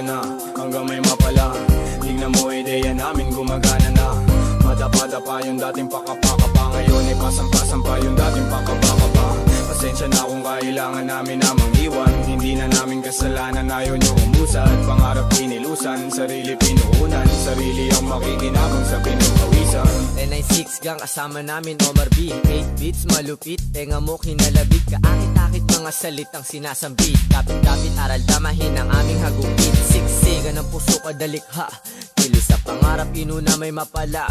na, hanggang may mapala. Tingnan mo ideya namin gumagana na. Madapa-dapa yung dating pakapakapa, ngayon ay pasampa-sampa yung dating pakapakapa. Pasensya na kung kailangan namin namang iwan. Hindi na namin kasalanan, ayaw nyo umusad. Pangarap pinilusan, sarili pinuunan. Sarili ang makikinabang sa pinukawisan. N96 gang kasama namin Omar B. 8 beats malupit, tenga mo kinalabit. Kaakit-akit mga salitang sinasambit. Kapit-kapit aral damahin ang aming hagupit. Siksigan ng puso kadalikha, kilos sa pangarap inuna may mapala.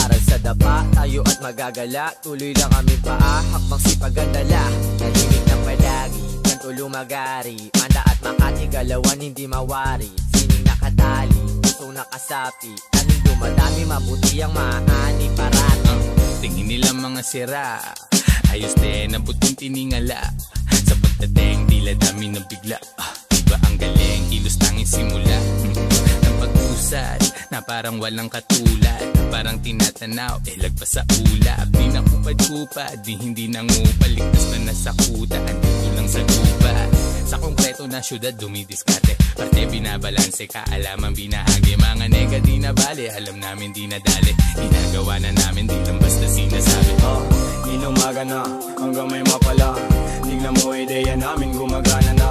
Aral sa dapa, tayo at magagala. Tuloy lang kami paa, hakbang sipagandala. Nahimik ng palagi, ganto lumagari. Manda at Makati, galawan hindi mawari. Sining nakatali, pusong nakasapi. Anong dumadami, mabuti ang maani parati. Tingin nila mga sira, ayos din ang puting tiningala. Sa pagdating, tila dami ng bigla. Iba ang galing, kilos tanging simula. Ng pag-usad, na parang walang katulad. Parang tinatanaw, lagpas sa ulap. Di na kupad-kupad, di hindi nangupal. Ligtas na nasa kuta, andito lang sa lupa. Sa konkreto na syudad, dumidiskarte. Parte binabalanse, kaalaman binahagi. Mga nega di na bale, alam namin di nadali. Ginagawa na namin, di lang basta sinasabi. Inumaga na, hanggang may mapala. Tingnan mo ideya namin gumagana na.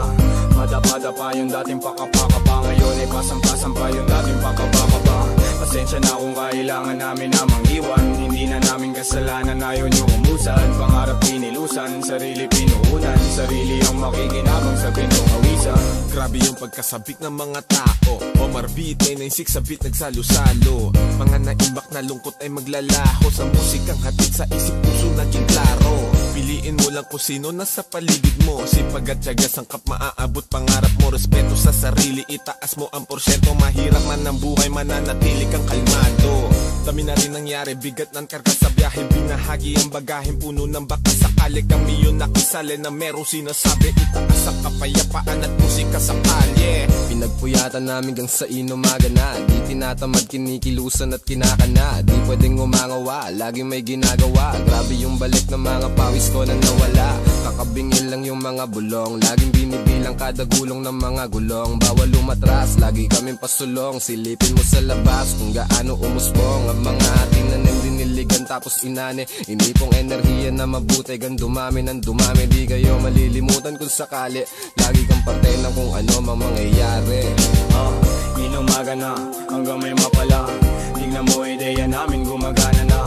Madapa-dapa yung dating pakapakapa, ngayon ay pasampa-sampa yung dating pakapakapa. Pasensya na kung kailangan namin namang iwan. Hindi na namin kasalanan, ayaw nyo umusad. Pangarap pinilusan, sarili pinuunan. Sarili ang makikinabang sa pinukawisan. Grabe yung pagkasabik ng mga tao. Omar B, 996 sa beat nagsalo-salo. Mga naimbak na lungkot ay maglalaho. Sa musikang hatid sa isip puso naging klaro. Piliin mo lang kung sino nasa paligid mo. Sipag at tiyaga, sangkap maaabot pangarap mo. Respeto sa sarili, itaas mo ang porsyento. Mahirap man ang buhay, mananatili kang kalmado. Dami na rin nangyari, bigat ng karga sa biyahe. Binahagi ang bagahin, puno ng baka. Sakali kami yun nakisali na merong sinasabi. Itaas ang kapayapaan at musika sa kalye. Pinagpuyatan namin gang sa inumaga na. Di tinatamad, kinikilusan at kinakana. Di pwedeng umangawa, laging may ginagawa. Grabe yung balik ng mga pawis ko na nawala. Kakabingin lang yung mga bulong. Laging binibilang kada gulong ng mga gulong. Bawal umatras, lagi kaming pasulong. Silipin mo sa labas kung gaano umusbong ang mga tinanim diniligan tapos inane. Inipong enerhiya na mabuti, gan dumami ng dumami. Di kayo malilimutan kung sakali. Lagi kang parte ng kung ano mang mangyayari. Inumaga na, hanggang may mapala. Tingnan mo ideya namin gumagana na.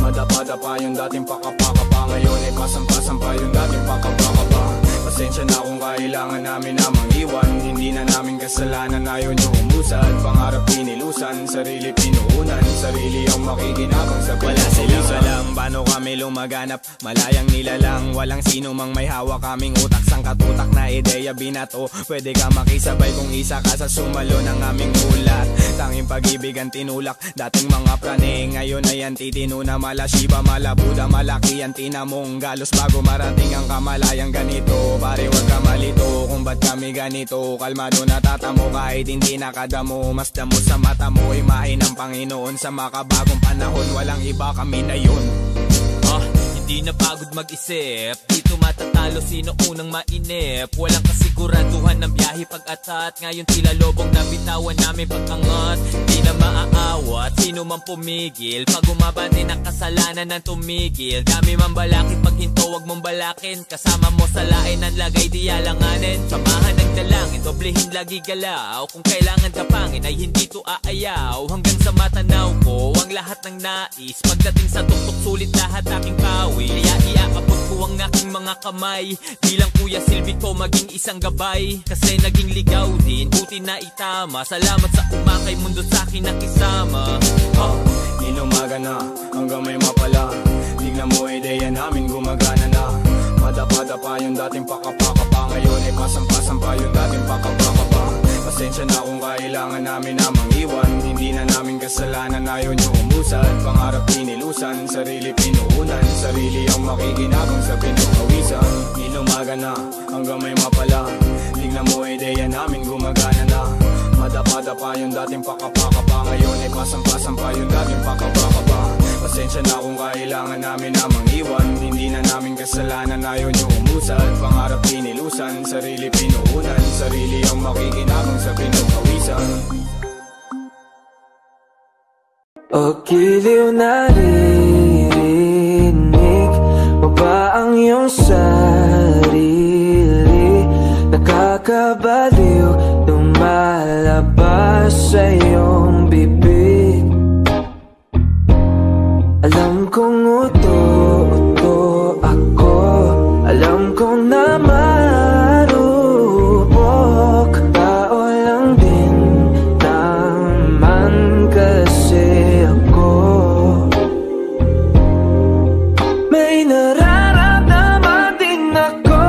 Madapa-dapa yung dating pakapakapa, ngayon ay pasampa-sampa yung dating pakapakapa. Pasensya na kung kailangan namin namang iwan. Hindi na namin kasalanan, ayaw nyo umusad. Pangarap pinilusan, sarili pinuunan. Sarili ang makikinabang sa wala silang alam paano kami lumaganap. Malayang nilalang, walang sino mang may hawak. Kaming utak sang katutak na ideya binato. Pwede ka makisabay kung isa ka sa sumalo ng aming ulat. Tanging pag-ibig ang tinulak, dating mga prane. Ngayon ay ang titino na mala Shiba, mala Buddha. Malaki ang tinamong galos bago marating ang kamalayang ganito. Pare wag ka malito kung ba't kami ganito. Kalmado natatamo kahit hindi nakadamo. Mas damo sa mata mo, imahe ng Panginoon. Sa makabagong panahon, walang iba, kami na yun. Hindi na pagod mag-isip, dito matatalo sino unang mainip. Walang kasiguraduhan ng biyahe pag-atat. Ngayon tila lobong nabitawan namin pag-angat. Di na maaawat, sino man pumigil. Pag umabante ng kasalanan ng tumigil. Dami man balakid, pag hinto wag mong balakin. Kasama mo sa lain ang lagay di alanganin. Samahan ng dalangin, doblehin lagi galaw. Kung kailangan kapangin ay hindi to aayaw. Hanggang sa matanaw ko ang lahat ng nais. Pagdating sa tuktok sulit lahat aking kawi. Kaya iakapot ko ang aking mga kamay. Bilang kuya silbi ko maging isang gabay. Kasi naging ligaw din, buti na itama. Salamat sa umakay mundo sa akin nakisama. Inumaga na, hanggang may mapala. Tingnan mo ideya namin gumagana na. Madapa-dapa yung dating pakapakapa, ngayon ay pasampa-sampa yung dating pakapakapa. Pasensya na kung kailangan namin namang iwan. Hindi na namin kasalanan, ayaw nyo umusad. Pangarap pinilusan, sarili pinuunan. Sarili ang makikinabang sa pinukawisan. Inumaga na, hanggang may mapala. Tingnan mo ideya namin gumagana na. Madapa-dapa yung dating pakapakapa, ngayon ay pasampa-sampa yung dating pakapakapa. Pasensya na kung kailangan namin na mangiwan. Hindi na namin kasalanan, ayaw nyo umusad. Pangarap pinilusan, sarili pinuunan. Sarili ang makikinabang sa pinupawisan. O giliw naririnig mo ba ang iyong sarili? Nakakabaliw lumalabas sa iyong bibig. Alam kong uto-uto ako, alam kong na marupok. Tao lang din naman kasi ako. May nararamdaman din ako,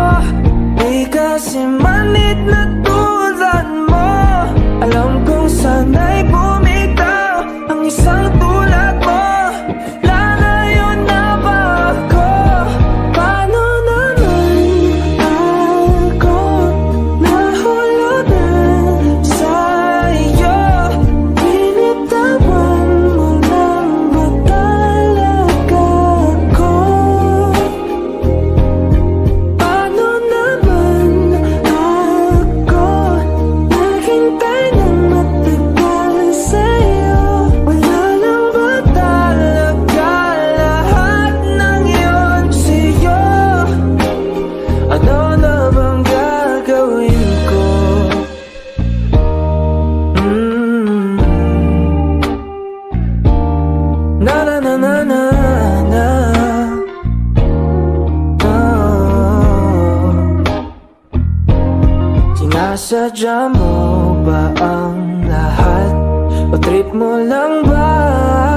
di kasi manit na tulad mo. Alam kong sana'y bumitaw ang isang tulad mo. Lalayo na ba ako? Paano naman ako nahulugan sa'yo? Binitawan mo lang ba talaga ako? Paano naman ako naghintay ng matagal sa'yo? Wala lang ba talaga lahat ng yun sa'yo? Ano na bang gagawin ko? Na na na na na na. Sinasadya mo ba ang lahat? O trip mo lang ba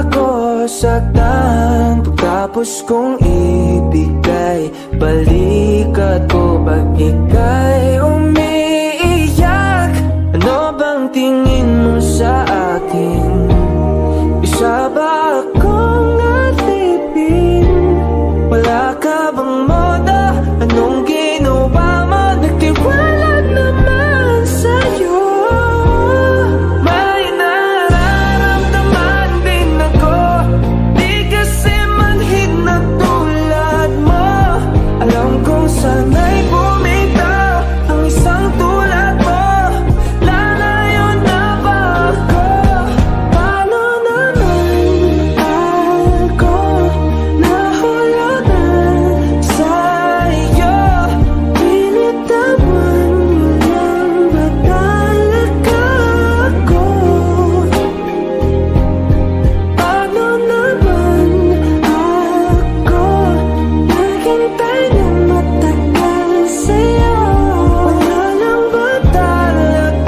ako saktan? Pagkapos kong ibigay balikat ko pag ika'y umiiyak. Ano bang tingin mo sa akin? Isa ba akong alipin? Wala ka bang moda? Anong ginawa mo? Nagtiwala naman sa'yo. May nararamdaman din ako, di kasi manhid na tulad mo. Alam kong sana'y bumitaw ang isang tulad mo. Lalayo na ba ako? Paano naman ako nahulugan sa'yo? Binitawan mo lang ba talaga ako? Paano naman ako naghintay ng matagal sa'yo? Wala lang ba talaga lahat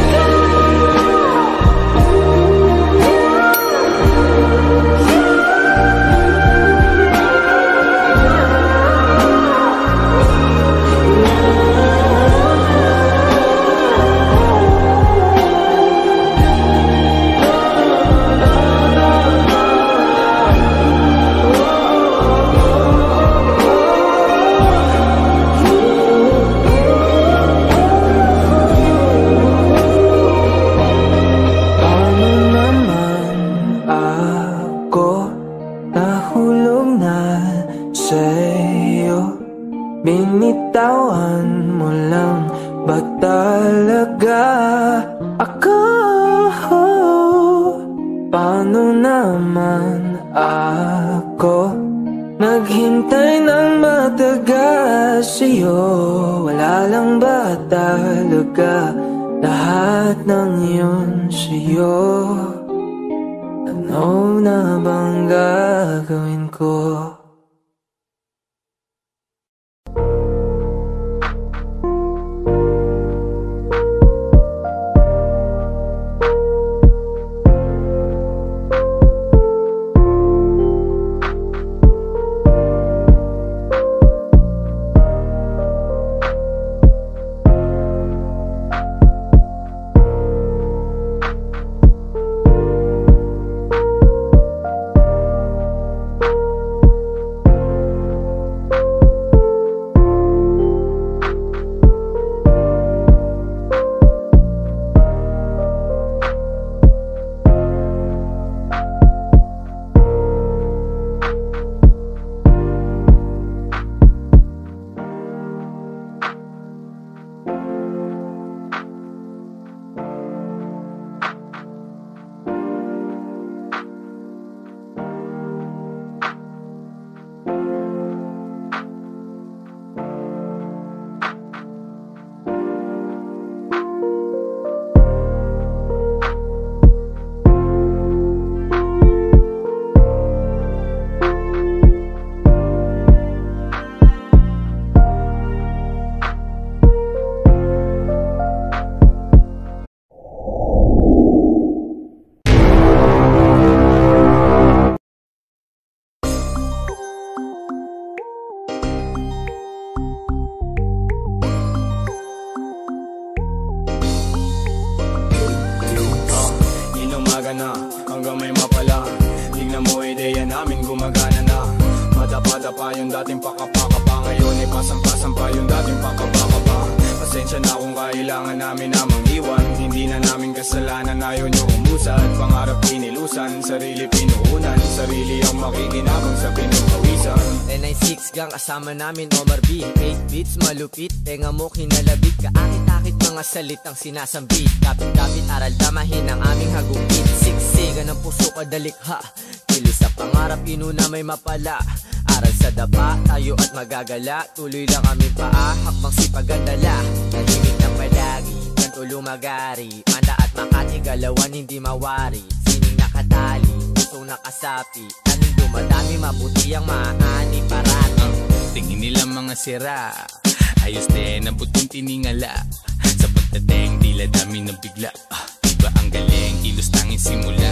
ng yun sa'yo? Ano na bang gagawin ko? Paano naman ako nahulog na sa'yo? Binitawan mo lang ba talaga ako? Paano naman ako naghintay ng matagal sa'yo? Wala lang ba talaga lahat ng yun sa'yo? Ano na bang gagawin ko? hanggang may mapala. Tignan mo ideya namin gumagana na. Madapa-dapa yung dating pakapakapa, ngayon ay pasampa-sampa yung dating pakapakapa. Pasensya na kung kailangan namin namang iwan. Hindi na namin kasalanan, ayaw nyo umusad. Pangarap pinilusan, sarili pinuunan. Sarili ang makikinabang sa pinukawisan. 996 gang kasama namin Omar B. 8 beats malupit, tenga mo kinalabit. Kaakit-akit mga salitang sinasambit. Kapit-kapit aral damahin ang aming hagupit. Siksigan ng puso kadalikha, kilos sa pangarap inuna may mapala. Aral sa dapa, tayo at magagala. Tuloy lang kami paa, hakbang sipagandala. Tahimik ng palagi, kanto lumagari. Manda at Makati, galawan hindi mawari. Sining nakatali, pusong nakasapi. Anong dumadami, mabuti ang maani parati. Tingin nila mga sira, ayos din ang puting tiningala. Sa pagdating, tila dami ng bigla. Iba ang galing, kilos tanging simula.